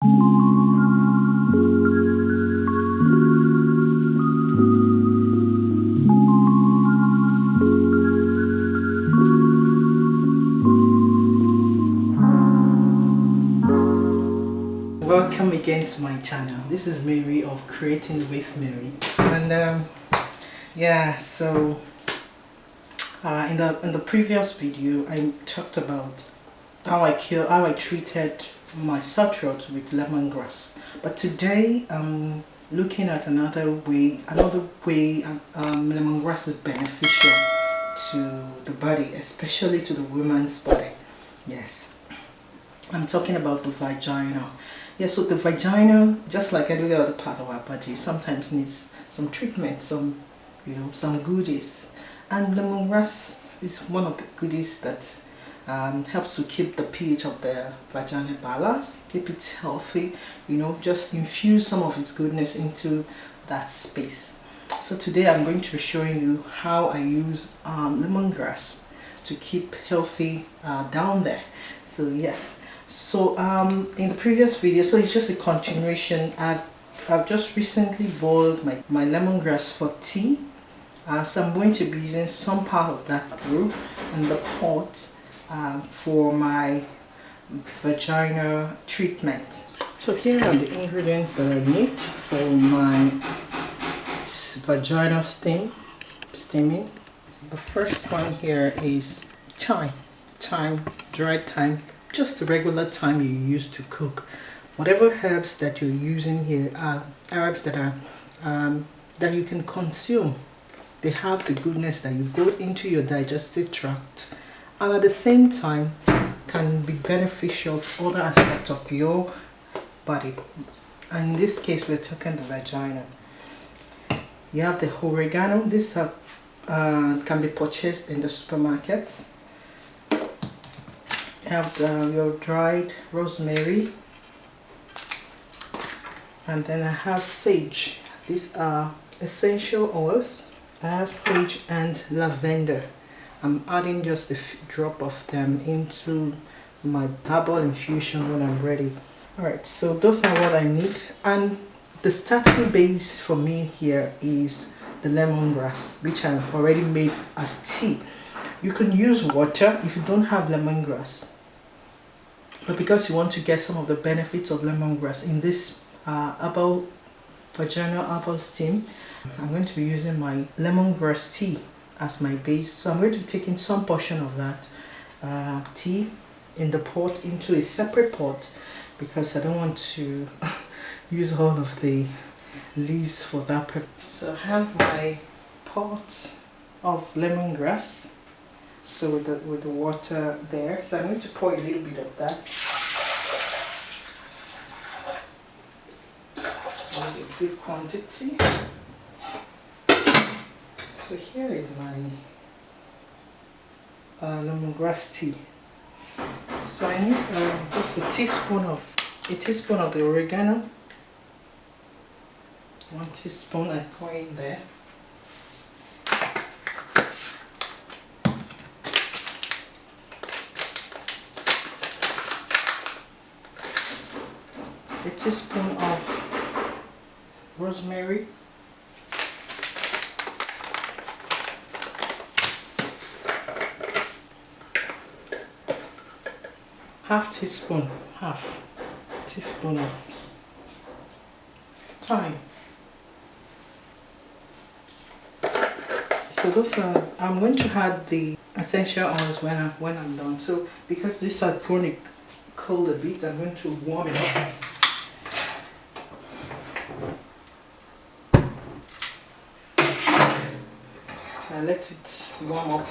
Welcome again to my channel. This is Mary of Creating with Mary, and yeah, so in the previous video I talked about how I treated my sore throat with lemongrass, but today I'm looking at another way lemongrass is beneficial to the body, especially to the woman's body. Yes, I'm talking about the vagina. Yeah, so the vagina, just like every other part of our body, sometimes needs some treatment, some goodies, and lemongrass is one of the goodies that helps to keep the pH of the vagina balanced, keep it healthy. Just infuse some of its goodness into that space. So today I'm going to be showing you how I use lemongrass to keep healthy down there. So yes. So in the previous video, so it's just a continuation. I've just recently boiled my lemongrass for tea. So I'm going to be using some part of that brew in the pot for my vagina treatment. So here are the ingredients that I need for my vaginal steaming. The first one here is thyme, dried thyme. Just the regular thyme you use to cook. Whatever herbs that you're using here are herbs that are that you can consume. They have the goodness that you go into your digestive tract, and at the same time can be beneficial to other aspects of your body. And in this case, we're talking the vagina. You have the oregano. This can be purchased in the supermarkets. Have your dried rosemary, and then I have sage. These are essential oils. I have sage and lavender. I'm adding just a drop of them into my herbal infusion when I'm ready. Alright, so those are what I need, and the starting base for me here is the lemongrass, which I've already made as tea. You can use water if you don't have lemongrass, but because you want to get some of the benefits of lemongrass in this vaginal herbal steam, I'm going to be using my lemongrass tea as my base. So I'm going to be taking some portion of that tea in the pot into a separate pot, because I don't want to use all of the leaves for that purpose. So I have my pot of lemongrass. So with the water there, so I'm going to pour a little bit of that. A good quantity. So here is my lemongrass tea. So I need just a teaspoon of the oregano. 1 teaspoon I pour in there. A teaspoon of rosemary, half teaspoon of thyme. So those are, I'm going to add the essential oils when I'm done. So because this is going to cool a bit, I'm going to warm it up. So I let it warm up.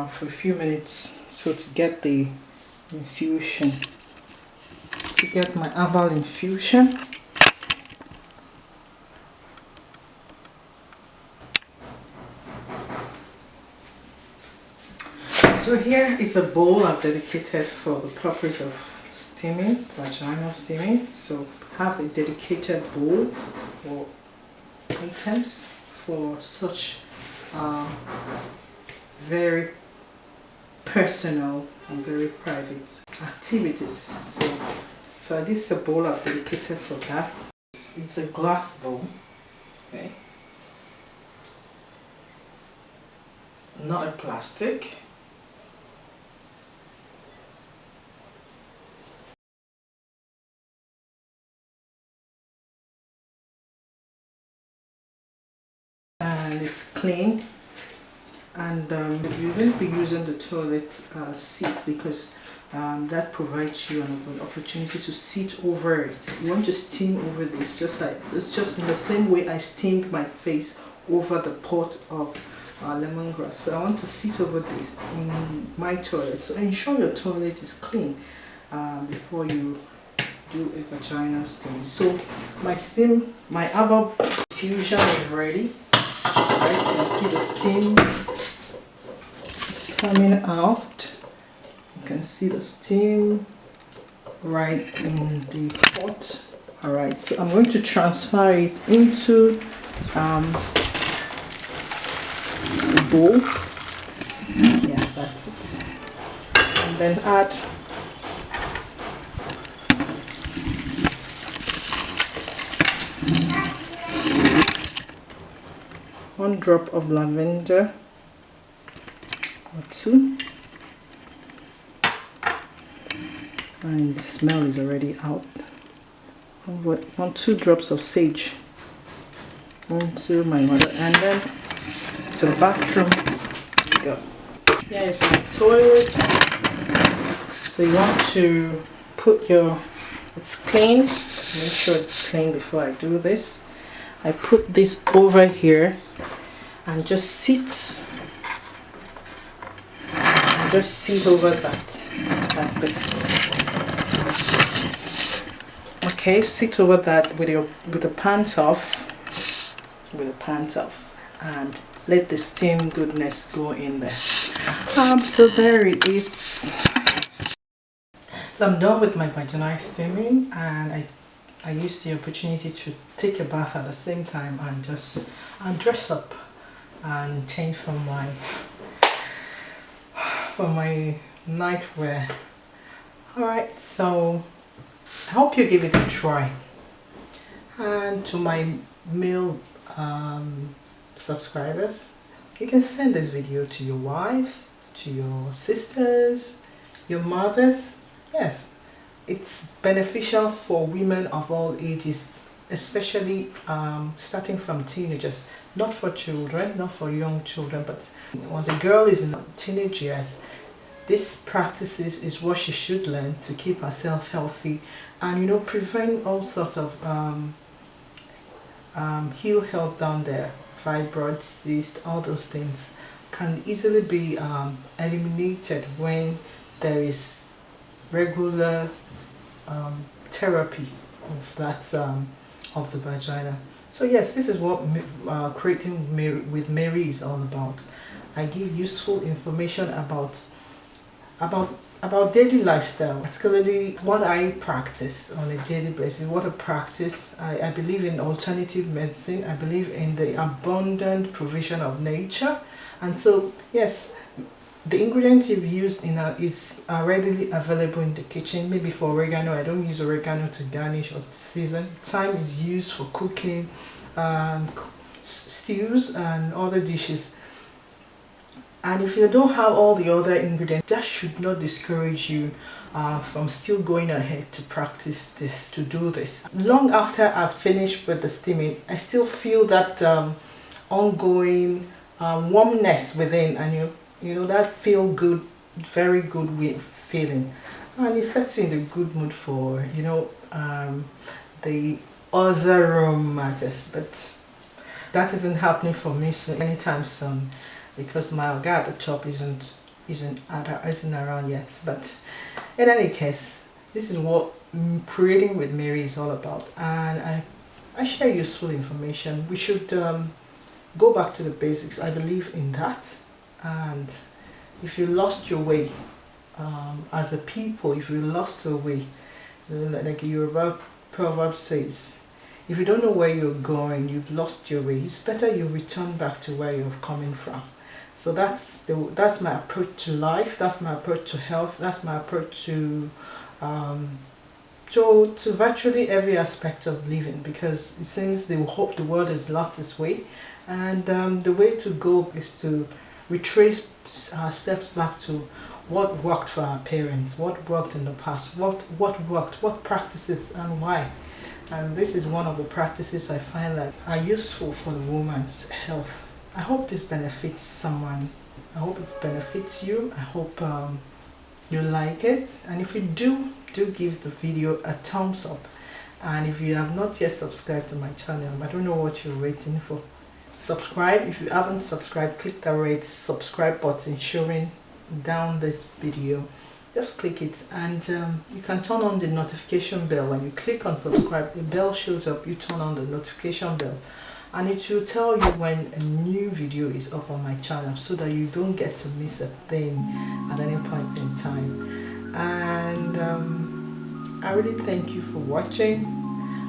For a few minutes, so to get the infusion, to get my herbal infusion. So here is a bowl I've dedicated for the purpose of steaming, vaginal steaming. So have a dedicated bowl for items for such very personal and very private activities. So this is a bowl I've dedicated for that. It's a glass bowl, okay, not a plastic. And it's clean, and you won't be using the toilet seat because that provides you an opportunity to sit over it. You want to steam over this, just like it's just in the same way I steamed my face over the pot of lemongrass. So I want to sit over this in my toilet. So ensure your toilet is clean before you do a vaginal steam. So my herbal infusion is ready. Right, you can see the steam coming out. You can see the steam right in the pot. Alright, so I'm going to transfer it into the bowl. Yeah, that's it. And then add one drop of lavender or two, and the smell is already out. 2 drops of sage onto my mother, and then to the bathroom we go. Here is my toilet. So you want to put it's clean. Make sure it's clean before I do this. I put this over here and just sit over that like this. Okay, sit over that with the pants off, and let the steam goodness go in there. So there it is. So I'm done with my vaginal steaming, and I used the opportunity to take a bath at the same time and just dress up and change from my nightwear. Alright, so I hope you give it a try. And to my male subscribers, you can send this video to your wives, to your sisters, your mothers. Yes, it's beneficial for women of all ages, especially starting from teenagers. Not for children, not for young children, but once a girl is in teenage years, this practices is what she should learn to keep herself healthy and prevent all sorts of ill health down there. Fibroids, cysts, all those things can easily be eliminated when there is regular therapy of that of the vagina. So yes, this is what creating with Mary is all about. I give useful information about daily lifestyle, particularly what I practice on a daily basis. What I practice, I believe in alternative medicine. I believe in the abundant provision of nature, and so yes, the ingredients you've used are readily available in the kitchen. Maybe for oregano, I don't use oregano to garnish or to season. Thyme is used for cooking, stews and other dishes. And if you don't have all the other ingredients, that should not discourage you from still going ahead to practice this, to do this. Long after I've finished with the steaming, I still feel that ongoing warmness within, and that feel good, very good feeling, and it sets you in a good mood for the other room matters. But that isn't happening for me anytime soon, because my Oga at the top isn't around yet. But in any case, this is what creating with Mary is all about, and I share useful information. We should go back to the basics. I believe in that. And if you lost your way as a people, if you lost your way, like Yoruba proverb says, If you don't know where you're going, you've lost your way, it's better you return back to where you're coming from. So that's my approach to life, that's my approach to health, that's my approach to virtually every aspect of living, because it seems the world has lost its way, and the way to go is to retrace our steps back to what worked for our parents, what worked in the past, what worked, what practices and why. And this is one of the practices I find that are useful for the woman's health. I hope this benefits someone. I hope it benefits you. I hope you like it, and if you do give the video a thumbs up. And if you have not yet subscribed to my channel, I don't know what you're waiting for. Subscribe. If you haven't subscribed, click the red subscribe button showing down this video. Just click it, and you can turn on the notification bell. When you click on subscribe, a bell shows up. You turn on the notification bell, and it will tell you when a new video is up on my channel, so that you don't get to miss a thing at any point in time. And I really thank you for watching.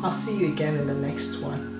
I'll see you again in the next one.